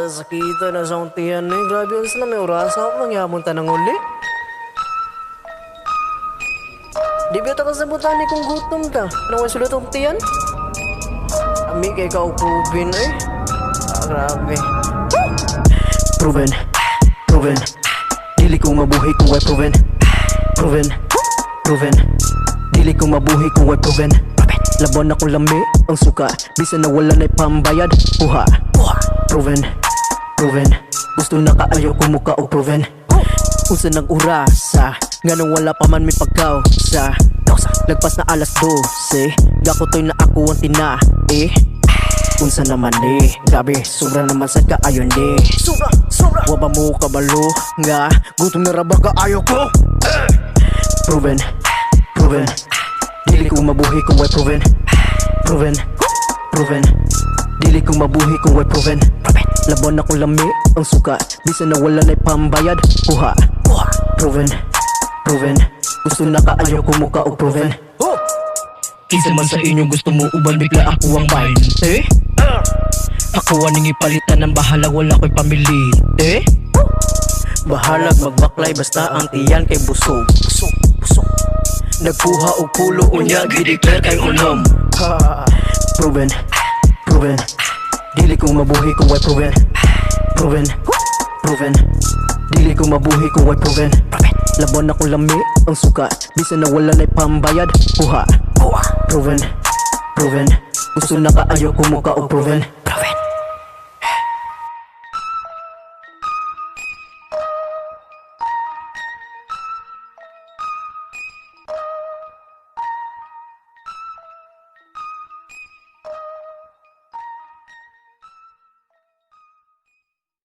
sakita na sa untihan eh. Grabe yun sila, may orasa ako lang yapon tanang uli. Di ba ito kasabutan ni kung gutom ta? Anong masulot ang tiyan? Ami kay kaupubin eh. Grabe. Proven, proven. Dili ko mabuhay kung way proven. Proven, proven. Dili ko mabuhay kung way proven. Laban akong lami ang suka, bisan na wala na'y pambayad. Puha, proven, proven. Gusto na kaayo ko mukha o proven. Unsa nang urasa, nga nung wala pa man may pagkaw sa lagpas na alas 12, gakotoy na ako ang tina unsa naman grabe, sobra naman sa kaayon Sobra, sobra. Waba mo kabalo nga, gutom na raba kaayo ko. Proven, proven. Dili ko mabuhay kung way proven. Proven, proven. Dili ko mabuhay kung way proven. Laban akong lami ang suka, bisan na wala na'y pambayad. Puha, proven, proven. Gusto na kaayo ko mukha o proven. Kinsa man sa inyo gusto mo uban, bigla ako ang mind. Ako aning ipalitan ng bahala, wala ko'y pamili. Bahalag magbaklay basta ang tiyan kay busog. Busog, busog. Nagkuha og pulo unya gideclare kay unom. Proven, proven. Dili ko mabuhay kung way proven. Proven, proven. Dili ko mabuhay kung way proven. Laban akong lami ang suka, bisan na wala na'y pambayad. Puha, proven, proven. Gusto na kaayo ko mukha o proven.